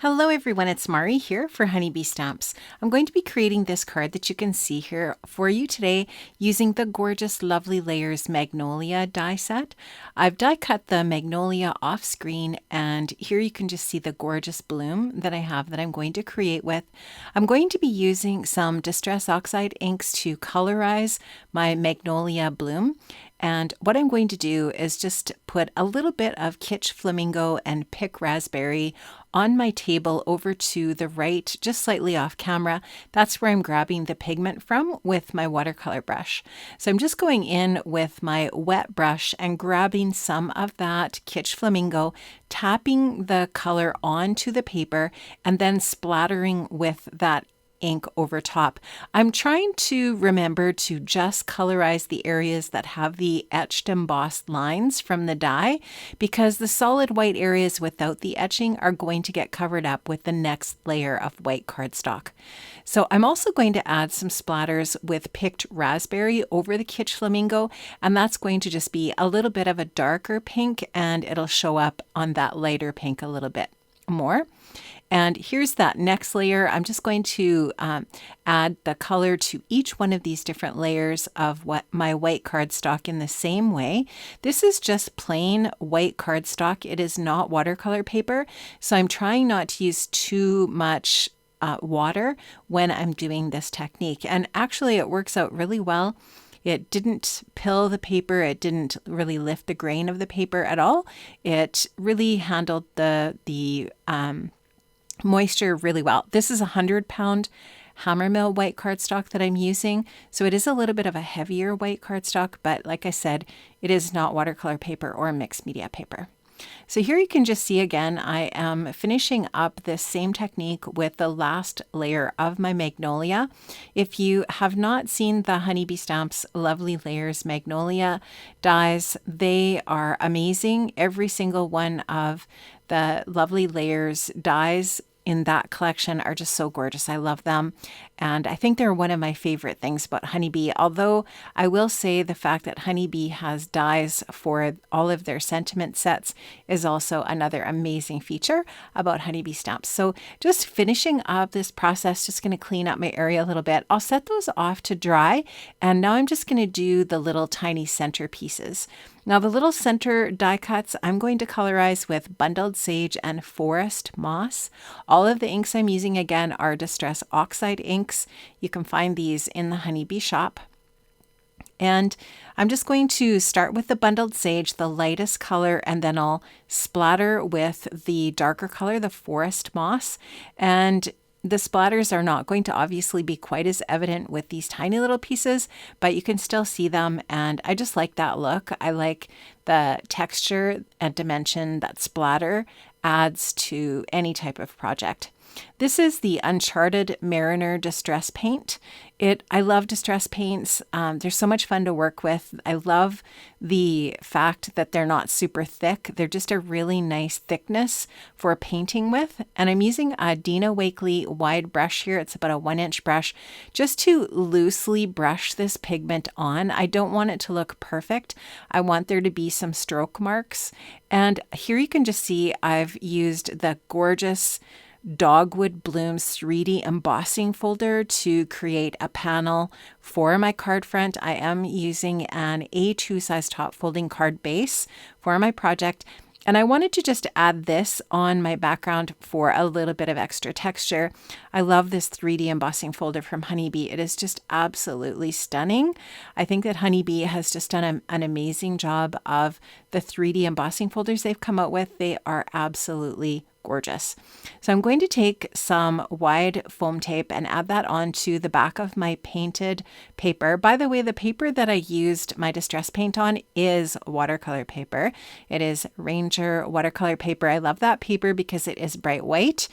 Hello everyone, it's Mari here for Honeybee Stamps. I'm going to be creating this card that you can see here for you today using the gorgeous Lovely Layers Magnolia die set. I've die cut the Magnolia off screen, and here you can just see the gorgeous bloom that I have that I'm going to create with. I'm going to be using some Distress Oxide inks to colorize my Magnolia bloom. And what I'm going to do is just put a little bit of Kitsch Flamingo and Pick Raspberry on my table over to the right, just slightly off camera. That's where I'm grabbing the pigment from with my watercolor brush. So I'm just going in with my wet brush and grabbing some of that Kitsch Flamingo, tapping the color onto the paper, and then splattering with that ink over top. I'm trying to remember to just colorize the areas that have the etched embossed lines from the die, because the solid white areas without the etching are going to get covered up with the next layer of white cardstock. So I'm also going to add some splatters with picked raspberry over the Kitsch Flamingo, and that's going to just be a little bit of a darker pink, and it'll show up on that lighter pink a little bit more. And here's that next layer. I'm just going to add the color to each one of these different layers of my white cardstock in the same way. This is just plain white cardstock. It is not watercolor paper, so I'm trying not to use too much water when I'm doing this technique. And actually it works out really well. It didn't pill the paper. It didn't really lift the grain of the paper at all. It really handled the moisture really well. This is a 100-pound Hammermill white cardstock that I'm using, so it is a little bit of a heavier white cardstock, but like I said, it is not watercolor paper or mixed media paper. So here you can just see again, I am finishing up this same technique with the last layer of my Magnolia. If you have not seen the Honeybee Stamps Lovely Layers Magnolia dies, they are amazing. Every single one of the Lovely Layers dies in that collection are just so gorgeous. I love them. And I think they're one of my favorite things about Honeybee. Although I will say the fact that Honeybee has dies for all of their sentiment sets is also another amazing feature about Honeybee Stamps. So just finishing up this process, just going to clean up my area a little bit. I'll set those off to dry. And now I'm just going to do the little tiny center pieces. Now the little center die cuts, I'm going to colorize with Bundled Sage and Forest Moss. All of the inks I'm using again are Distress Oxide inks. You can find these in the Honeybee shop. And I'm just going to start with the Bundled Sage, the lightest color, and then I'll splatter with the darker color, the Forest Moss. And the splatters are not going to obviously be quite as evident with these tiny little pieces, but you can still see them, and I just like that look. I like the texture and dimension that splatter adds to any type of project. This is the Uncharted Mariner Distress Paint. I love distress paints. They're so much fun to work with. I love the fact that they're not super thick. They're just a really nice thickness for painting with. And I'm using a Dina Wakley wide brush here. It's about a 1-inch brush, just to loosely brush this pigment on. I don't want it to look perfect. I want there to be some stroke marks. And here you can just see I've used the gorgeous Dogwood Blooms 3D embossing folder to create a panel for my card front. I am using an A2 size top folding card base for my project, and I wanted to just add this on my background for a little bit of extra texture. I love this 3D embossing folder from Honeybee. It is just absolutely stunning. I think that Honeybee has just done an amazing job of the 3D embossing folders they've come out with. They are absolutely gorgeous. So I'm going to take some wide foam tape and add that onto the back of my painted paper. By the way, the paper that I used my distress paint on is watercolor paper. It is Ranger watercolor paper. I love that paper because it is bright white,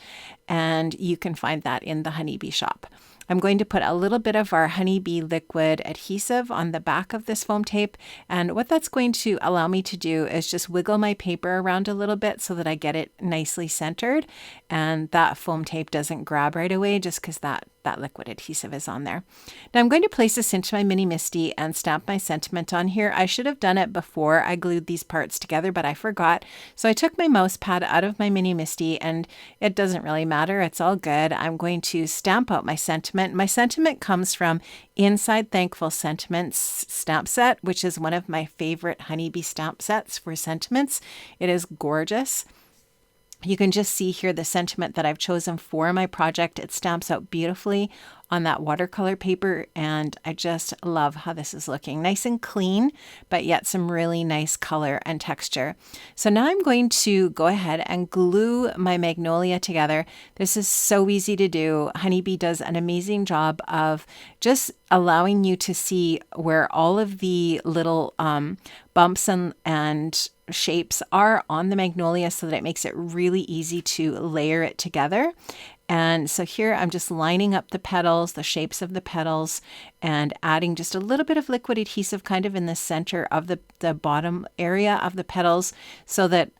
and you can find that in the Honeybee shop. I'm going to put a little bit of our Honeybee liquid adhesive on the back of this foam tape, and what that's going to allow me to do is just wiggle my paper around a little bit so that I get it nicely centered, and that foam tape doesn't grab right away just because that that liquid adhesive is on there. Now I'm going to place this into my Mini Misty and stamp my sentiment on here. I should have done it before I glued these parts together, but I forgot. So I took my mouse pad out of my Mini Misty, and it doesn't really matter. It's all good. I'm going to stamp out my sentiment. My sentiment comes from Inside Thankful Sentiments stamp set, which is one of my favorite honeybee stamp sets for sentiments. It is gorgeous. You can just see here the sentiment that I've chosen for my project. It stamps out beautifully on that watercolor paper, and I just love how this is looking. Nice and clean, but yet some really nice color and texture. So now I'm going to go ahead and glue my magnolia together. This is so easy to do. Honeybee does an amazing job of just allowing you to see where all of the little bumps and shapes are on the magnolia, so that it makes it really easy to layer it together. And so here I'm just lining up the petals, the shapes of the petals, and adding just a little bit of liquid adhesive kind of in the center of the bottom area of the petals, so that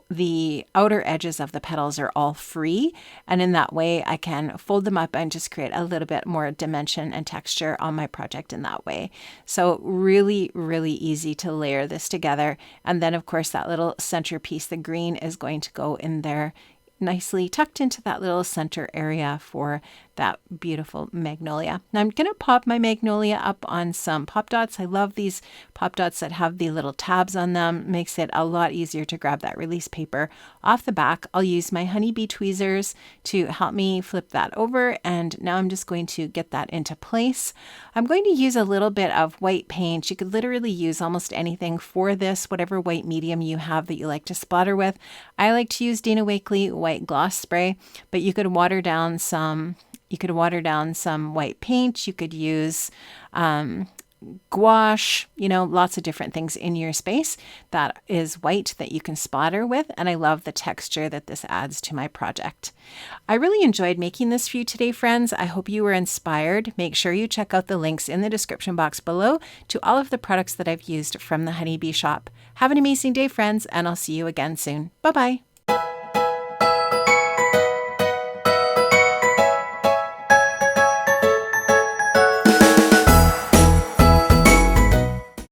the outer edges of the petals are all free. And in that way I can fold them up and just create a little bit more dimension and texture on my project in that way. So really, really easy to layer this together. And then of course that little centerpiece, the green, is going to go in there nicely tucked into that little center area for that beautiful magnolia. Now I'm going to pop my magnolia up on some pop dots. I love these pop dots that have the little tabs on them. Makes it a lot easier to grab that release paper off the back. I'll use my honeybee tweezers to help me flip that over, and now I'm just going to get that into place. I'm going to use a little bit of white paint. You could literally use almost anything for this, whatever white medium you have that you like to splatter with. I like to use Dina Wakley white gloss spray, but you could water down some white paint. You could use gouache, lots of different things in your space that is white that you can splatter with. And I love the texture that this adds to my project. I really enjoyed making this for you today, friends. I hope you were inspired. Make sure you check out the links in the description box below to all of the products that I've used from the Honeybee shop. Have an amazing day, friends, and I'll see you again soon. Bye-bye.